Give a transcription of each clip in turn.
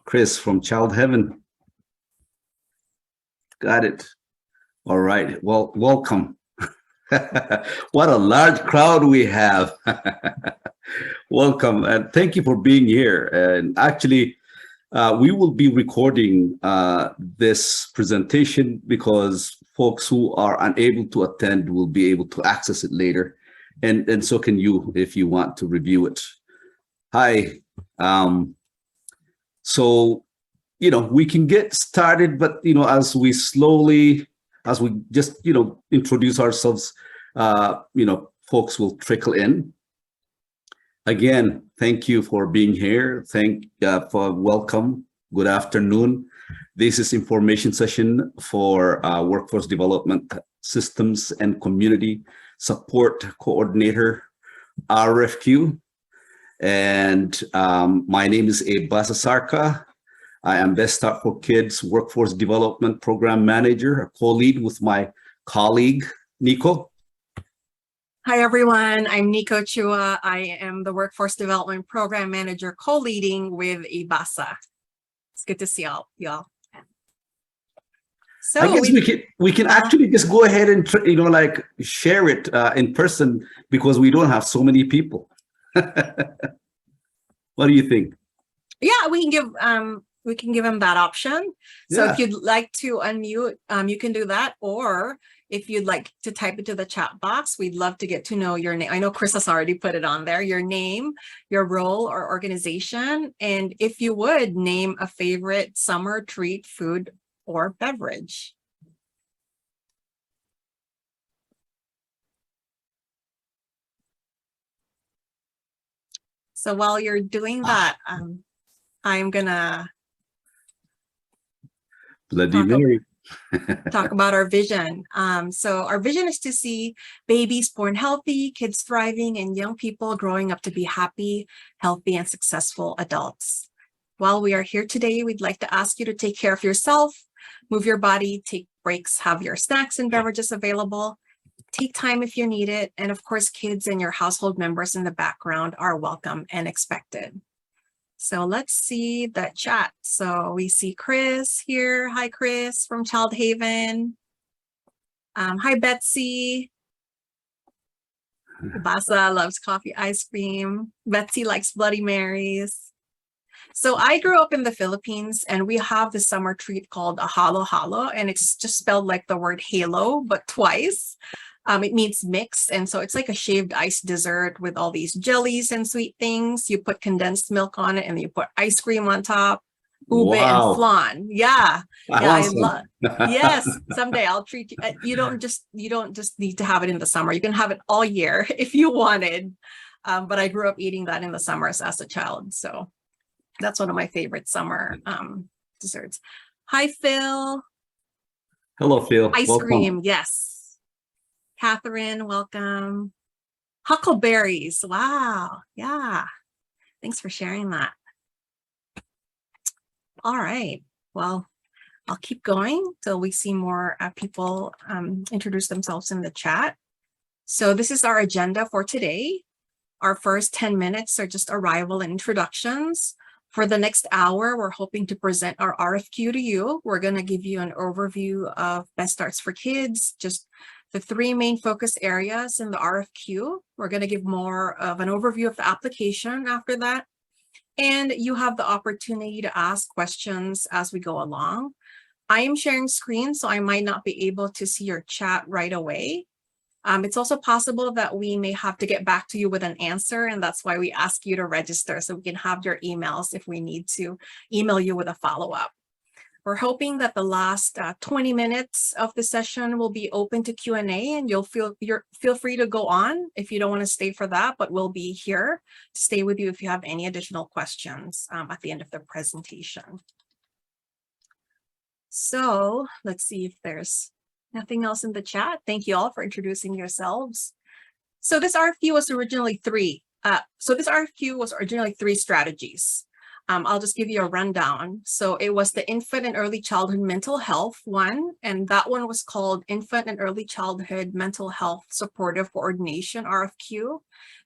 Chris from Child Heaven. Got it. All right. Well, welcome. What a large crowd we have. Welcome and thank you for being here. And actually, we will be recording this presentation because folks who are unable to attend will be able to access it later. And so can you if you want to review it. Hi. So, we can get started, but, as we just, introduce ourselves, folks will trickle in. Again, thank you for being here. Welcome. Good afternoon. This is information session for Workforce Development Systems and Community Support Coordinator, RFQ. And my name is Abe Basasarka. I am Best Start for Kids Workforce Development Program Manager, a co-lead with my colleague, Nico. Hi, everyone. I'm Nico Chua. I am the Workforce Development Program Manager co-leading with IBASA. It's good to see y'all. So I guess we can actually just go ahead and share it in person because we don't have so many people. What do you think? Yeah, we can give them that option. So if you'd like to unmute, you can do that. Or if you'd like to type it to the chat box, we'd love to get to know your name. I know Chris has already put it on there, your name, your role or organization. And if you would name a favorite summer treat, food, or beverage. So while you're doing that, I'm gonna talk about our vision. So our vision is to see babies born healthy, kids thriving, and young people growing up to be happy, healthy, and successful adults. While we are here today, we'd like to ask you to take care of yourself, move your body, take breaks, have your snacks and beverages available, take time if you need it, and of course, kids and your household members in the background are welcome and expected. So let's see the chat. So we see Chris here. Hi, Chris from Child Haven. Hi, Betsy. Basa loves coffee ice cream. Betsy likes Bloody Marys. So I grew up in the Philippines and we have the summer treat called a halo halo, and it's just spelled like the word halo, but twice. It means mix. And so it's like a shaved ice dessert with all these jellies and sweet things. You put condensed milk on it and you put ice cream on top, ube and flan. Yeah. I love. Yes. Someday I'll treat you. You don't just need to have it in the summer. You can have it all year if you wanted. But I grew up eating that in the summers as a child. So that's one of my favorite summer desserts. Hi, Phil. Hello, Phil. Ice cream. Yes. Catherine, welcome. Huckleberries. Wow. Yeah. Thanks for sharing that. All right. Well, I'll keep going till we see more people introduce themselves in the chat. So this is our agenda for today. Our first 10 minutes are just arrival and introductions. For the next hour, we're hoping to present our RFQ to you. We're going to give you an overview of Best Starts for Kids, just the three main focus areas in the RFQ. We're going to give more of an overview of the application after that. And you have the opportunity to ask questions as we go along. I am sharing screen, so I might not be able to see your chat right away. It's also possible that we may have to get back to you with an answer, and that's why we ask you to register so we can have your emails if we need to email you with a follow-up. We're hoping that the last 20 minutes of the session will be open to Q&A, and you'll feel free to go on if you don't want to stay for that, but we'll be here to stay with you if you have any additional questions at the end of the presentation. So let's see if there's nothing else in the chat. Thank you all for introducing yourselves. So this RFQ was originally three strategies. I'll just give you a rundown. So it was the infant and early childhood mental health one, and that one was called Infant and Early Childhood Mental Health Supportive Coordination, RFQ.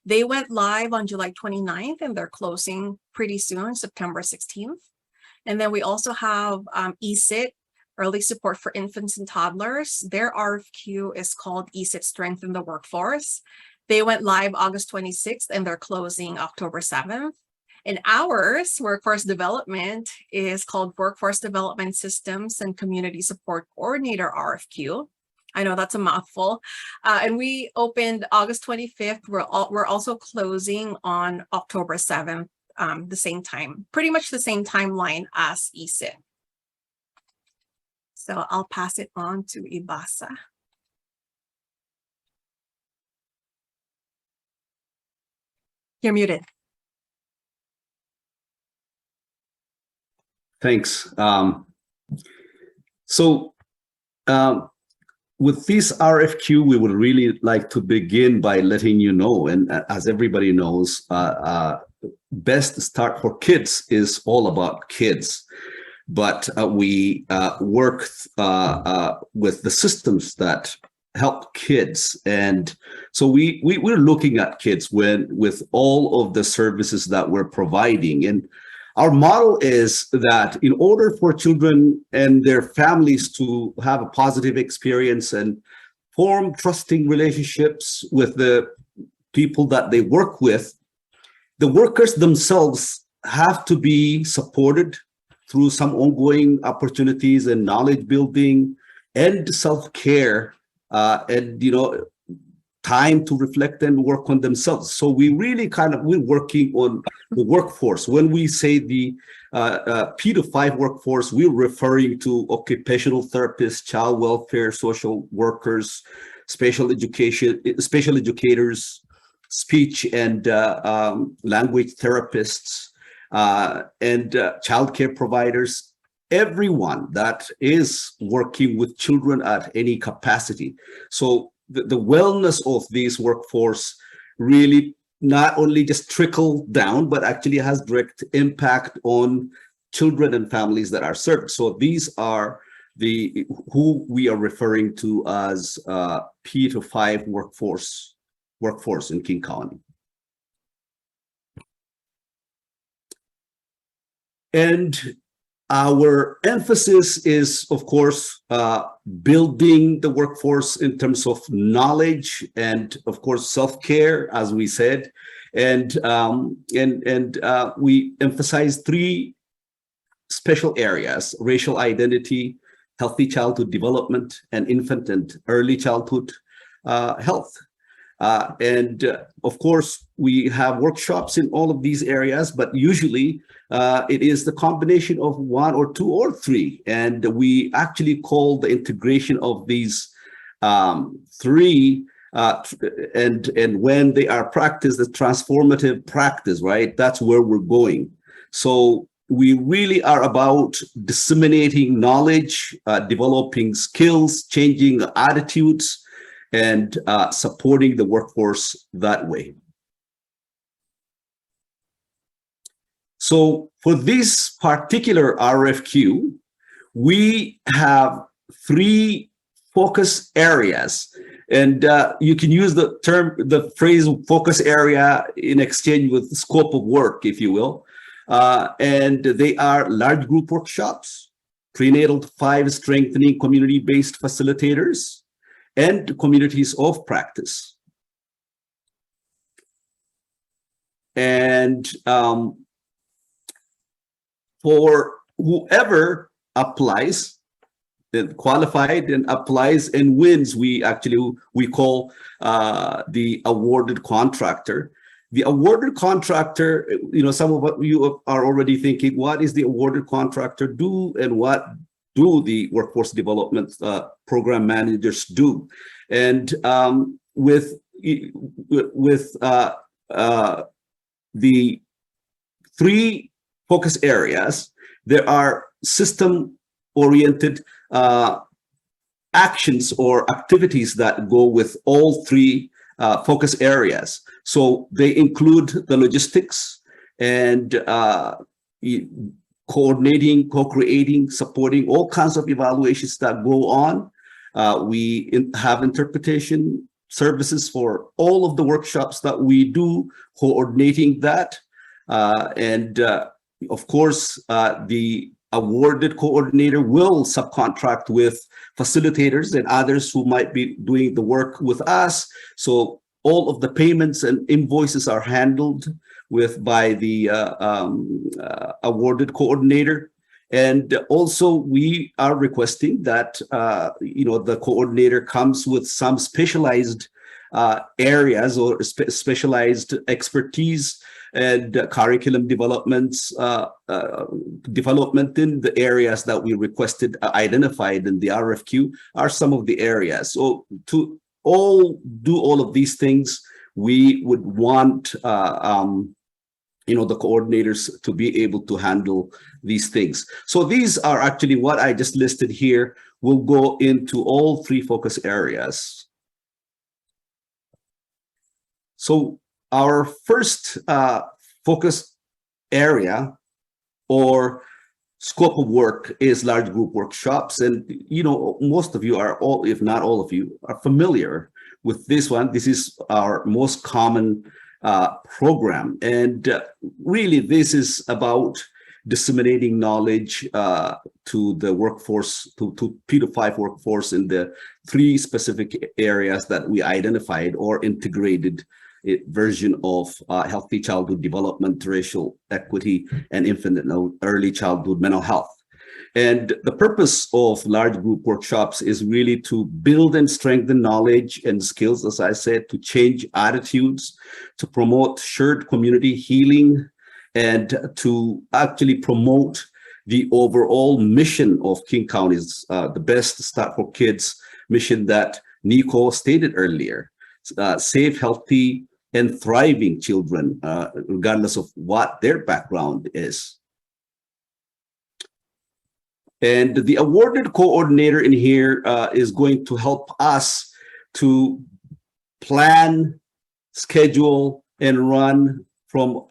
They went live on July 29th and they're closing pretty soon, September 16th. And then we also have ESIT, Early Support for Infants and Toddlers. Their RFQ is called ESIT Strengthen the Workforce. They went live August 26th and they're closing October 7th. And ours, Workforce Development, is called Workforce Development Systems and Community Support Coordinator RFQ. I know that's a mouthful. And we opened August 25th. We're also closing on October 7th, the same time, pretty much the same timeline as ESIT. So I'll pass it on to Ibasa. You're muted. Thanks. With this RFQ, we would really like to begin by letting you know, and as everybody knows, Best Start for Kids is all about kids. But we work with the systems that help kids. And so we're looking at kids with all of the services that we're providing. And our model is that in order for children and their families to have a positive experience and form trusting relationships with the people that they work with, the workers themselves have to be supported through some ongoing opportunities and knowledge building and self-care and time to reflect and work on themselves. So we really we're working on the workforce. When we say the P to 5 workforce, we're referring to occupational therapists, child welfare, social workers, special educators, speech and language therapists, and childcare providers, everyone that is working with children at any capacity. So the wellness of this workforce really not only just trickle down, but actually has direct impact on children and families that are served. So these are who we are referring to as P to 5 workforce in King County. And our emphasis is, of course, building the workforce in terms of knowledge and, of course, self-care, as we said. And we emphasize 3 special areas: racial identity, healthy childhood development, and infant and early childhood health. Of course, we have workshops in all of these areas, but usually it is the combination of 1 or 2 or 3. And we actually call the integration of these 3 and when they are practiced, the transformative practice, right? That's where we're going. So we really are about disseminating knowledge, developing skills, changing attitudes, and supporting the workforce that way. So for this particular RFQ, we have 3 focus areas. And you can use the phrase focus area in exchange with scope of work, if you will. And they are large group workshops, prenatal to 5 strengthening community-based facilitators, and communities of practice. And for whoever applies, then qualified and applies and wins, we call the awarded contractor. The awarded contractor, some of you are already thinking, what is the awarded contractor do and what do the workforce development program managers do? And with the 3 focus areas, there are system-oriented actions or activities that go with all 3 focus areas. So they include the logistics and coordinating, co-creating, supporting all kinds of evaluations that go on. We have interpretation services for all of the workshops that we do, coordinating that. And of course, the awarded coordinator will subcontract with facilitators and others who might be doing the work with us. So all of the payments and invoices are handled by the awarded coordinator. And also we are requesting that the coordinator comes with some specialized areas or specialized expertise and curriculum development in the areas that we requested identified in the RFQ are some of the areas. So to do all of these things, we would want the coordinators to be able to handle these things. So these are actually what I just listed here. We'll go into all three focus areas. So our first focus area or scope of work is large group workshops. And, most of you are all, if not all of you, are familiar with this one. This is our most common program. And really, this is about disseminating knowledge to the workforce, to P2 workforce in the three specific areas that we identified or integrated version of healthy childhood development, racial equity, and infant and early childhood mental health. And the purpose of large group workshops is really to build and strengthen knowledge and skills, as I said, to change attitudes, to promote shared community healing, and to actually promote the overall mission of King County's the Best Start for Kids mission that Nico stated earlier. Safe, healthy, and thriving children, regardless of what their background is. And the awarded coordinator in here is going to help us to plan, schedule, and run from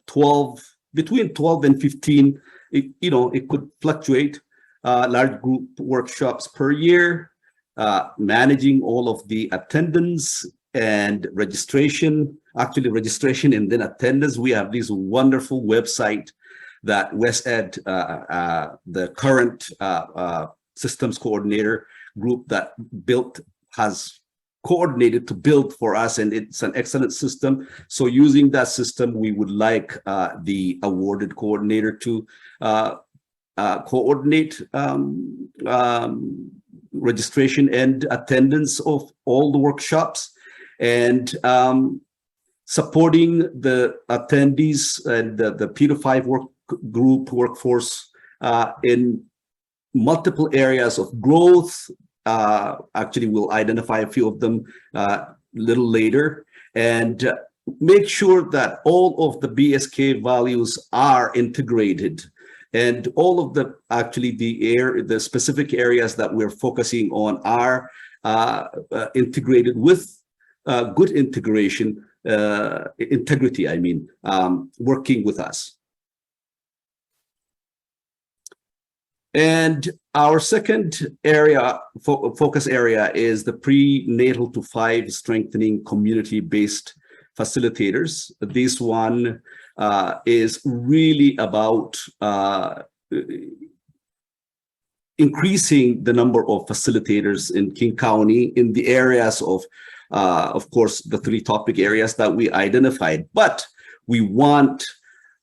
between 12 and 15. It could fluctuate, large group workshops per year, managing all of the attendance and registration, and then attendance. We have this wonderful website that WestEd, the current systems coordinator group that has coordinated to build for us, and it's an excellent system. So using that system, we would like the awarded coordinator to coordinate registration and attendance of all the workshops, and supporting the attendees and the P2 group workforce in multiple areas of growth. Actually, we'll identify a few of them a little later, and make sure that all of the BSK values are integrated, and all of the specific areas that we're focusing on are integrated with good integration, integrity, working with us. And our second area, focus area, is the prenatal to 5 strengthening community-based facilitators. This one is really about increasing the number of facilitators in King County in the areas of course, the 3 topic areas that we identified. But we want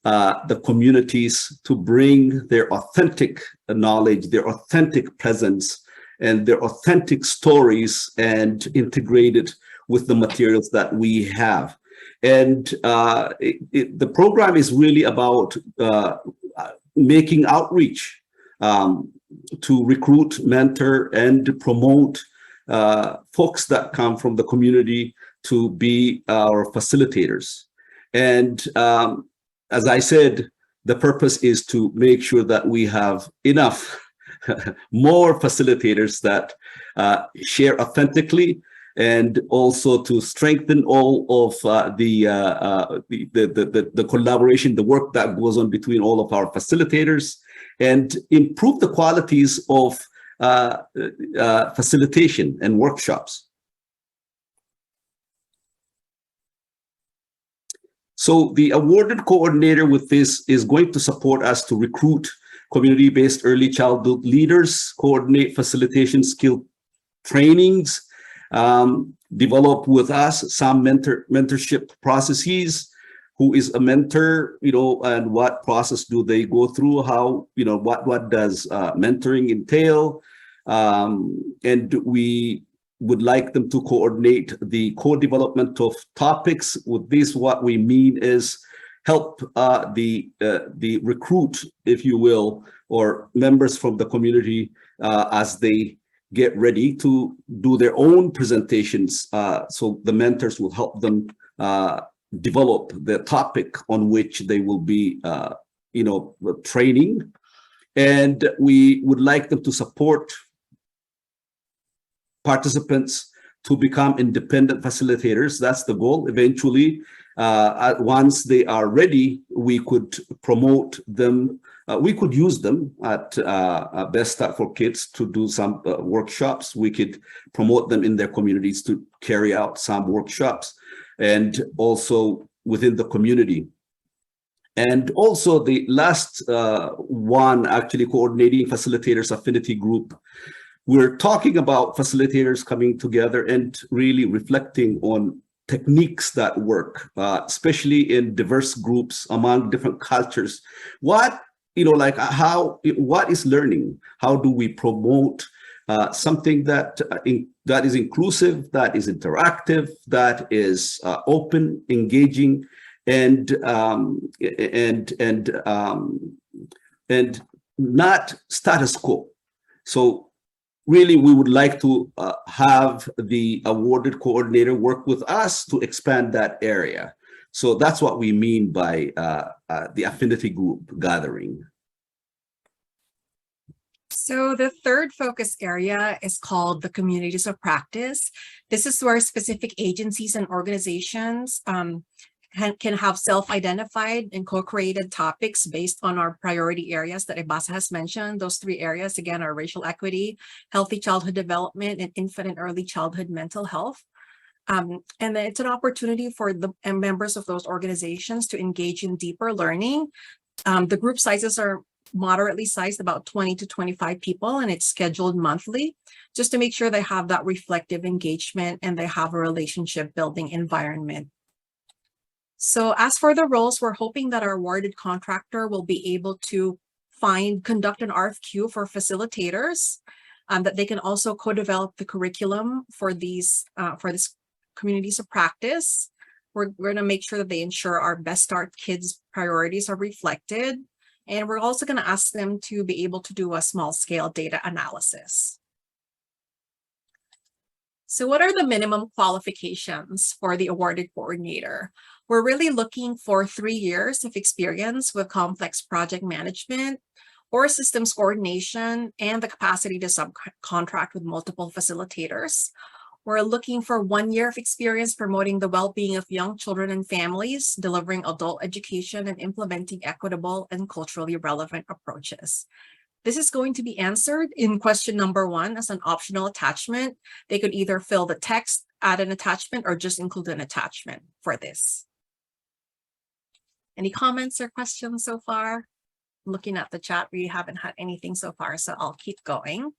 the communities to bring their authentic knowledge, their authentic presence, and their authentic stories, and integrate it with the materials that we have. And the program is really about making outreach to recruit, mentor, and promote folks that come from the community to be our facilitators. And as I said, the purpose is to make sure that we have enough more facilitators that share authentically, and also to strengthen all of the collaboration, the work that goes on between all of our facilitators, and improve the qualities of facilitation and workshops. So the awarded coordinator with this is going to support us to recruit community-based early childhood leaders, coordinate facilitation skill trainings, develop with us some mentorship processes. Who is a mentor, and what process do they go through? How, what does mentoring entail? And we would like them to coordinate the co-development of topics. With this, what we mean is help the recruit, if you will, or members from the community as they get ready to do their own presentations. So the mentors will help them develop the topic on which they will be, training. And we would like them to support participants to become independent facilitators. That's the goal. Eventually, once they are ready, we could promote them. We could use them at Best Start for Kids to do some workshops. We could promote them in their communities to carry out some workshops, and also within the community. And also the last one, actually, coordinating facilitators affinity group. We're talking about facilitators coming together and really reflecting on techniques that work, especially in diverse groups among different cultures. What is learning? How do we promote something that is inclusive, that is interactive, that is open, engaging, and not status quo? So really, we would like to have the awarded coordinator work with us to expand that area. So that's what we mean by the affinity group gathering. So the third focus area is called the communities of practice. This is where specific agencies and organizations can have self-identified and co-created topics based on our priority areas that Ibasa has mentioned. Those three areas, again, are racial equity, healthy childhood development, and infant and early childhood mental health. And then it's an opportunity for the members of those organizations to engage in deeper learning. The group sizes are moderately sized, about 20 to 25 people, and it's scheduled monthly, just to make sure they have that reflective engagement and they have a relationship building environment. So as for the roles, we're hoping that our awarded contractor will be able to conduct an RFQ for facilitators, that they can also co-develop the curriculum for these communities of practice. We're going to make sure that they ensure our Best Start Kids priorities are reflected. And we're also going to ask them to be able to do a small scale data analysis. So what are the minimum qualifications for the awarded coordinator? We're really looking for 3 years of experience with complex project management or systems coordination and the capacity to subcontract with multiple facilitators. We're looking for 1 year of experience promoting the well-being of young children and families, delivering adult education, and implementing equitable and culturally relevant approaches. This is going to be answered in question number 1 as an optional attachment. They could either fill the text, add an attachment, or just include an attachment for this. Any comments or questions so far? Looking at the chat, we haven't had anything so far, so I'll keep going.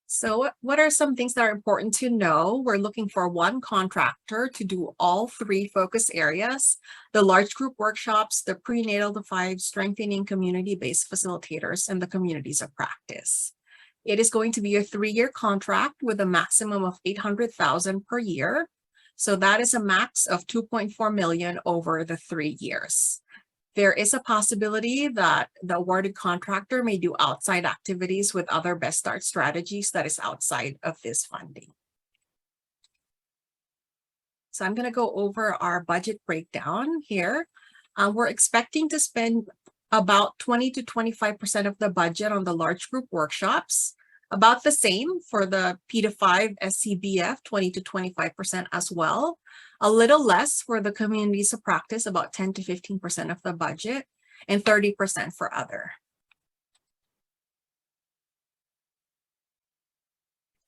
So what are some things that are important to know? We're looking for 1 contractor to do all 3 focus areas: the large group workshops, the prenatal to 5 strengthening community-based facilitators, and the communities of practice. It is going to be a 3-year contract with a maximum of $800,000 per year. So that is a max of $2.4 million over the 3 years. There is a possibility that the awarded contractor may do outside activities with other Best Start strategies that is outside of this funding. So I'm going to go over our budget breakdown here. We're expecting to spend about 20 to 25% of the budget on the large group workshops, about the same for the P5 SCBF, 20 to 25% as well. A little less for the communities of practice, about 10 to 15% of the budget, and 30% for other.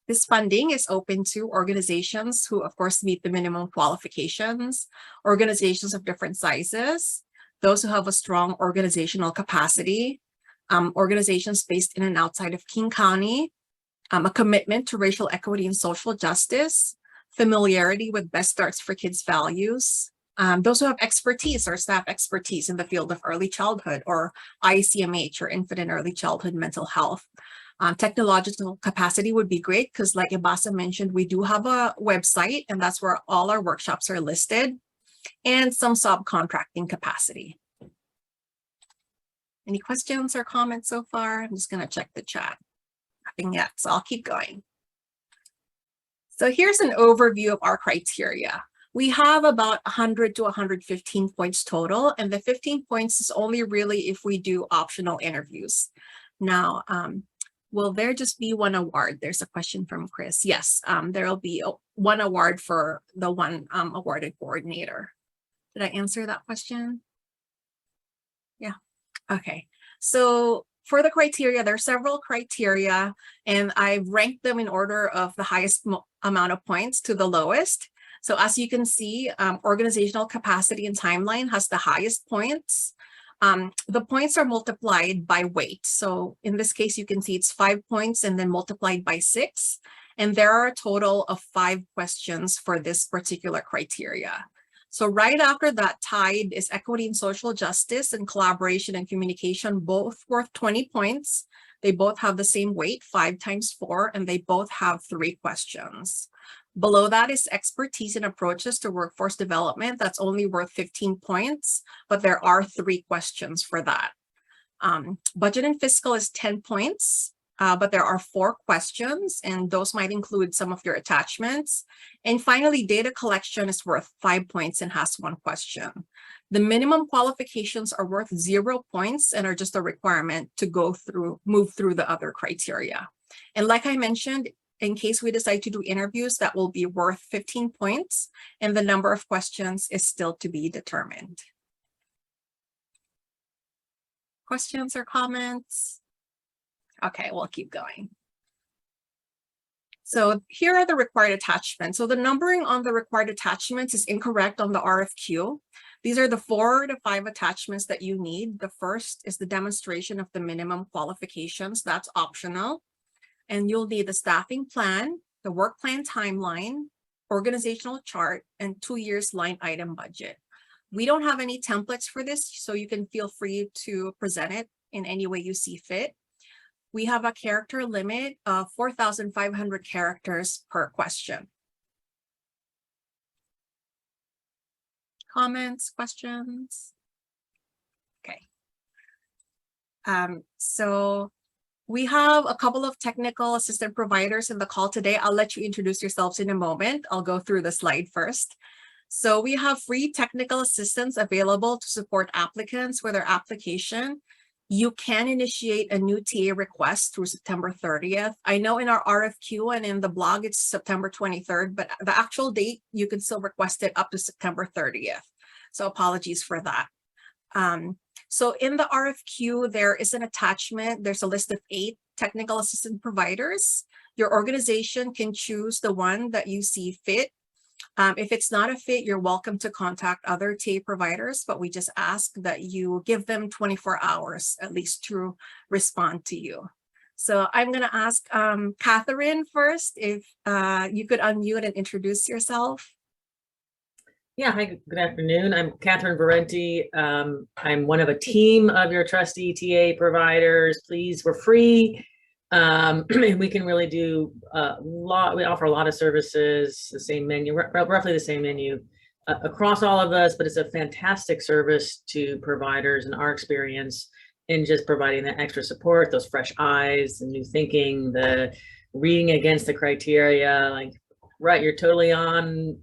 This funding is open to organizations who, of course, meet the minimum qualifications, organizations of different sizes, those who have a strong organizational capacity, organizations based in and outside of King County, a commitment to racial equity and social justice, familiarity with Best Starts for Kids values, those who have expertise or staff expertise in the field of early childhood or ICMH or infant and early childhood mental health. Technological capacity would be great because, like Ibasa mentioned, we do have a website and that's where all our workshops are listed, and some subcontracting capacity. Any questions or comments so far? I'm just going to check the chat. Nothing yet, so I'll keep going. So here's an overview of our criteria. We have about 100 to 115 points total, and the 15 points is only really if we do optional interviews. Now, will there just be one award? There's a question from Chris. Yes, there will be one award for the one awarded coordinator. Did I answer that question? Yeah, okay. So for the criteria, there are several criteria, and I've ranked them in order of the highest amount of points to the lowest. So as you can see, organizational capacity and timeline has the highest points. The points are multiplied by weight. So in this case, you can see it's 5 points and then multiplied by 6. And there are a total of 5 questions for this particular criteria. So right after that, tied is equity and social justice and collaboration and communication, both worth 20 points. They both have the same weight, 5 times 4, and they both have 3 questions. Below that is expertise and approaches to workforce development. That's only worth 15 points, but there are 3 questions for that. Budget and fiscal is 10 points, but there are 4 questions, and those might include some of your attachments. And finally, data collection is worth 5 points and has 1 question. The minimum qualifications are worth 0 points and are just a requirement to move through the other criteria. And like I mentioned, in case we decide to do interviews, that will be worth 15 points, and the number of questions is still to be determined. Questions or comments? Okay, we'll keep going. So here are the required attachments. So the numbering on the required attachments is incorrect on the RFQ. These are the 4 to 5 attachments that you need. The first is the demonstration of the minimum qualifications. That's optional. And you'll need the staffing plan, the work plan timeline, organizational chart, and 2 years line item budget. We don't have any templates for this, so you can feel free to present it in any way you see fit. We have a character limit of 4,500 characters per question. Comments, questions? Okay. So we have a couple of technical assistant providers in the call today. I'll let you introduce yourselves in a moment. I'll go through the slide first. So we have free technical assistance available to support applicants with their application. You can initiate a new TA request through September 30th. I know in our RFQ and in the blog, it's September 23rd, but the actual date, you can still request it up to September 30th. So apologies for that. So in the RFQ, there is an attachment. There's a list of 8 technical assistant providers. Your organization can choose the one that you see fit. If it's not a fit, you're welcome to contact other TA providers, but we just ask that you give them 24 hours at least to respond to you. So I'm going to ask Catherine first, if you could unmute and introduce yourself. Yeah, hi, good afternoon. I'm Catherine Valenti. I'm one of a team of your trustee TA providers. Please, we're free. We can really do a lot. We offer a lot of services, the same menu, roughly the same menu across all of us, but it's a fantastic service to providers in our experience in just providing that extra support, those fresh eyes, the new thinking, the reading against the criteria, like, right, you're totally on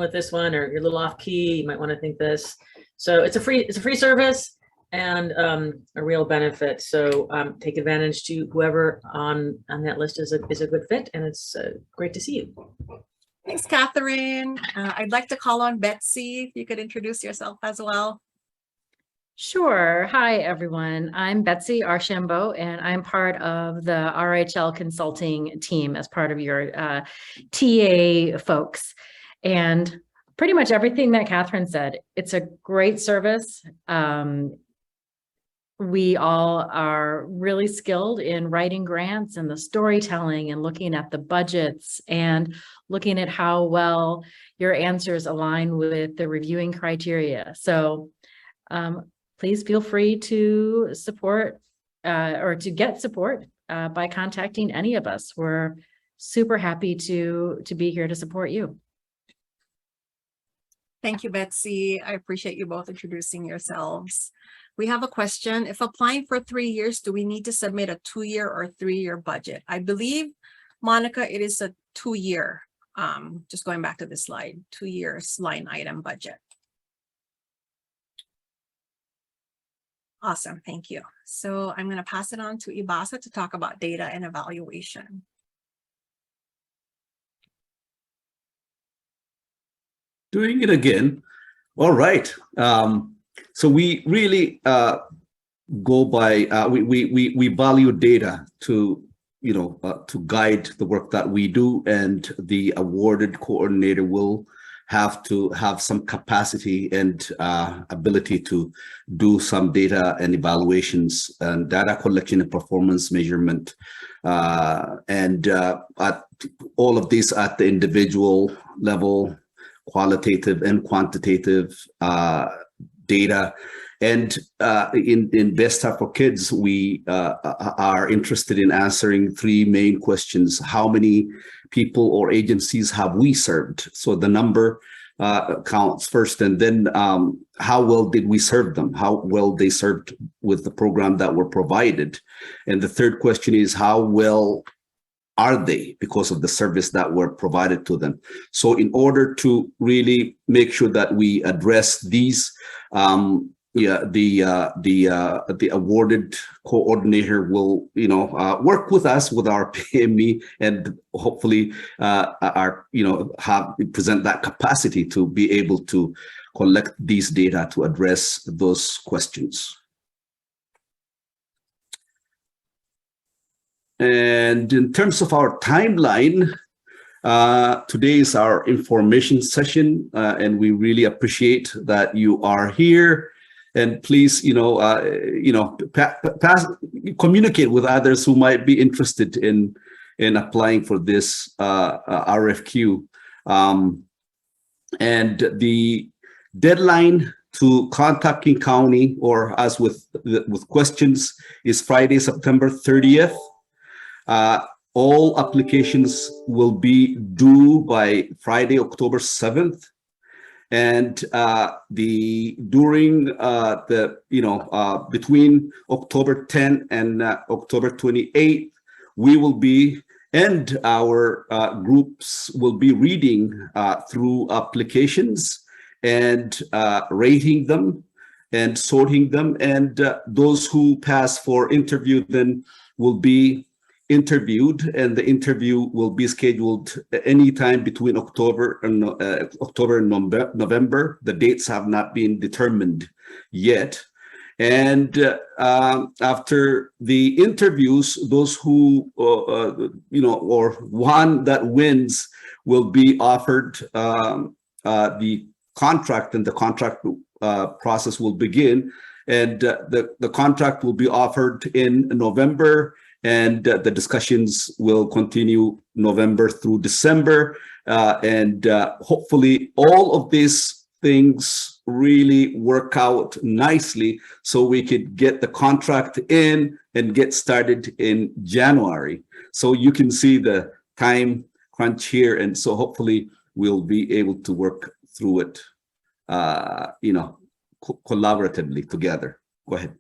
with this one, or you're a little off key, you might want to think this. So it's a free service and a real benefit. So take advantage to whoever on that list is a good fit, and it's great to see you. Thanks, Catherine. I'd like to call on Betsy, if you could introduce yourself as well. Sure. Hi, everyone. I'm Betsy Archambault, and I'm part of the RHL consulting team as part of your TA folks. And pretty much everything that Catherine said. It's a great service. We all are really skilled in writing grants and the storytelling and looking at the budgets and looking at how well your answers align with the reviewing criteria. So please feel free to support or to get support by contacting any of us. We're super happy to be here to support you. Thank you, Betsy. I appreciate you both introducing yourselves. We have a question. If applying for 3 years, do we need to submit a 2-year or 3-year budget? I believe, Monica, it is a 2-year. Just going back to the slide, 2 years line item budget. Awesome, thank you. So I'm going to pass it on to Ibasa to talk about data and evaluation. Doing it again. All right. So we really go by we value data to to guide the work that we do, and the awarded coordinator will have to have some capacity and ability to do some data and evaluations and data collection and performance measurement, and at all of these at the individual level, qualitative and quantitative data. And in Best Time for Kids, we are interested in answering 3 main questions. How many people or agencies have we served? So the number counts first, and then how well did we serve them? How well they served with the program that were provided? And the third question is, how well are they because of the service that were provided to them? So in order to really make sure that we address these, the awarded coordinator will work with us with our PME, and hopefully present that capacity to be able to collect these data to address those questions. And in terms of our timeline, today is our information session, and we really appreciate that you are here. And please, communicate with others who might be interested in applying for this RFQ. And the deadline to contact King County, or as with questions, is Friday, September 30th. All applications will be due by Friday, October 7th. And between October 10 and October 28, we will be, and our groups will be reading through applications and rating them and sorting them. And those who pass for interview then will be interviewed, and the interview will be scheduled anytime between October and November. The dates have not been determined yet. And after the interviews, those who or one that wins will be offered the contract, and the contract process will begin. And the contract will be offered in November, and the discussions will continue November through December. And hopefully all of these things really work out nicely so we could get the contract in and get started in January. So you can see the time crunch here. And so hopefully we'll be able to work through it, collaboratively together. Go ahead.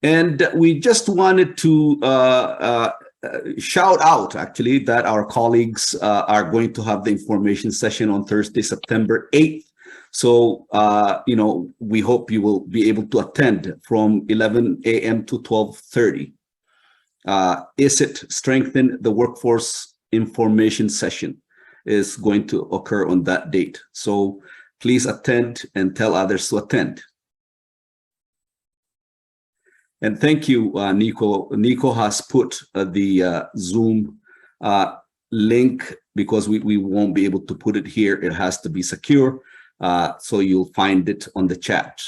And we just wanted to shout out, actually, that our colleagues are going to have the information session on Thursday, September 8th. So, we hope you will be able to attend from 11 a.m. to 12:30. ISIT Strengthen the Workforce Information Session is going to occur on that date. So please attend and tell others to attend. And thank you, Nico. Nico has put the Zoom link, because we won't be able to put it here. It has to be secure. So you'll find it on the chat.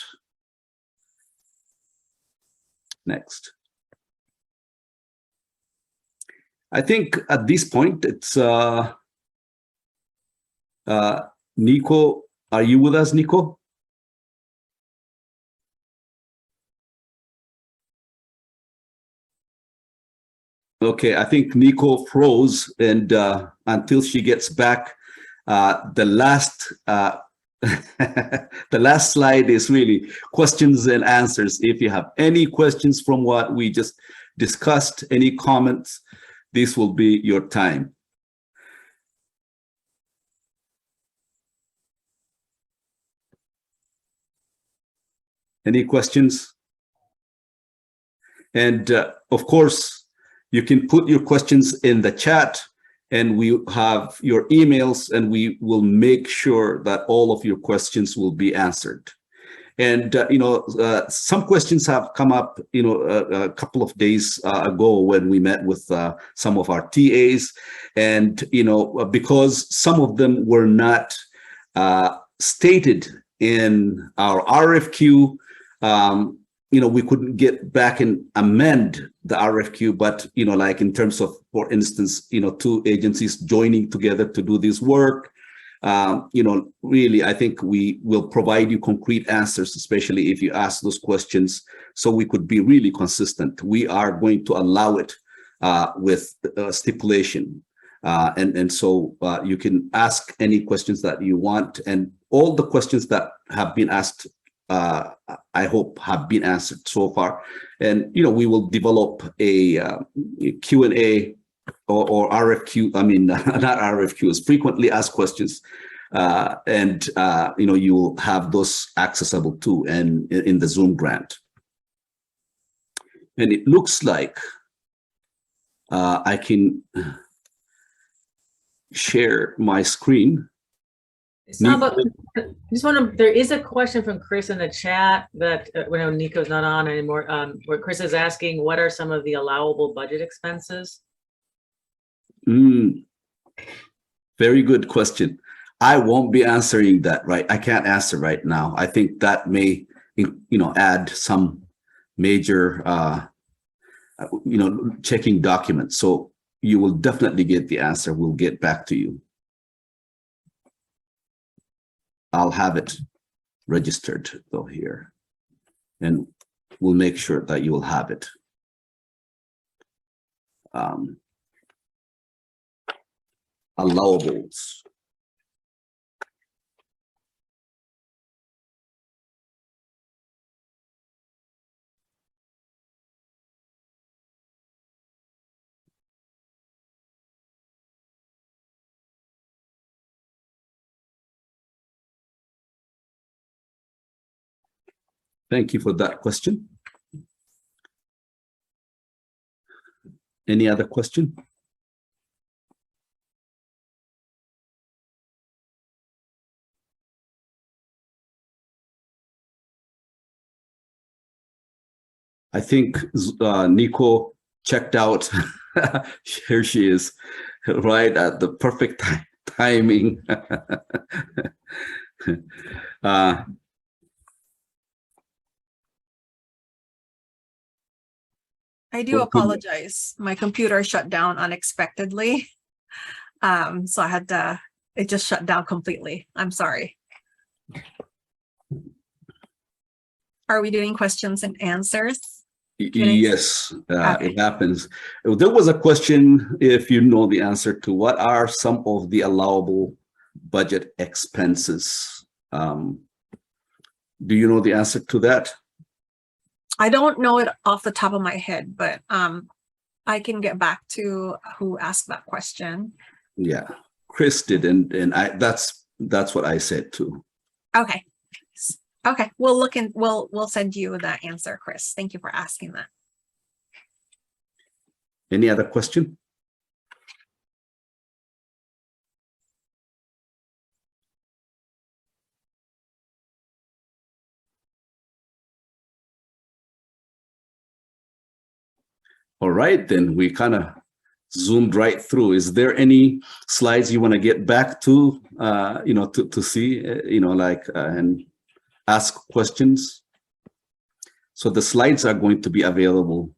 Next. I think at this point, it's Nico. Are you with us, Nico? Okay, I think Nico froze, and until she gets back, the last the last slide is really questions and answers. If you have any questions from what we just discussed, any comments, this will be your time. Any questions? And of course, you can put your questions in the chat, and we have your emails, and we will make sure that all of your questions will be answered. And some questions have come up, a couple of days ago when we met with some of our TAs, and because some of them were not stated in our RFQ, we couldn't get back and amend the RFQ, but like in terms of, for instance, two agencies joining together to do this work. Really, I think we will provide you concrete answers, especially if you ask those questions, so we could be really consistent. We are going to allow it with stipulation. And so you can ask any questions that you want, and all the questions that have been asked, I hope, have been answered so far. And, we will develop a Q&A or RFQ, not RFQs, frequently asked questions. And you will have those accessible too, and in the Zoom grant. And it looks like I can share my screen. There is a question from Chris in the chat that when Nico's not on anymore, where Chris is asking, what are some of the allowable budget expenses? Very good question. I won't be answering that, right? I can't answer right now. I think that may, add some major, checking documents. So you will definitely get the answer. We'll get back to you. I'll have it registered though here, and we'll make sure that you will have it. Allowables. Thank you for that question. Any other question? I think Nico checked out. Here she is, right at the perfect timing. I do apologize. My computer shut down unexpectedly. So I had to, it just shut down completely. I'm sorry. Are we doing questions and answers? Yes, it happens. There was a question, if you know the answer to, what are some of the allowable budget expenses? Do you know the answer to that? I don't know it off the top of my head, but I can get back to who asked that question. Yeah, Chris did, and that's what I said too. Okay. Okay, we'll look and we'll send you that answer, Chris. Thank you for asking that. Any other question? All right, then we kind of zoomed right through. Is there any slides you want to get back to, to see, and ask questions? So the slides are going to be available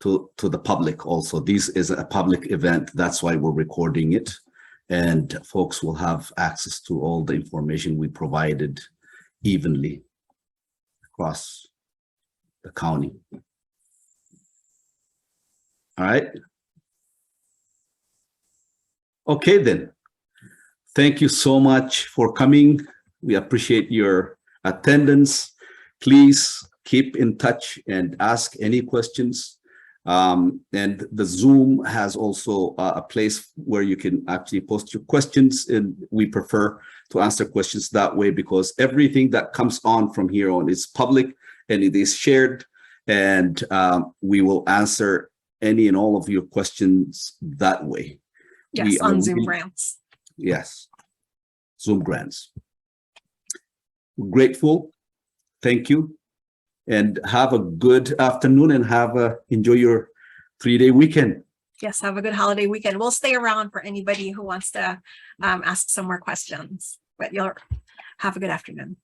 to the public also. This is a public event. That's why we're recording it. And folks will have access to all the information we provided evenly across the county. All right. Okay, then. Thank you so much for coming. We appreciate your attendance. Please keep in touch and ask any questions. And the Zoom has also a place where you can actually post your questions, and we prefer to answer questions that way because everything that comes on from here on is public and it is shared, and we will answer any and all of your questions that way. Yes, on Zoom grants. Yes, Zoom grants. We're grateful. Thank you. And have a good afternoon and enjoy your 3-day weekend. Yes, have a good holiday weekend. We'll stay around for anybody who wants to ask some more questions, but you'll have a good afternoon.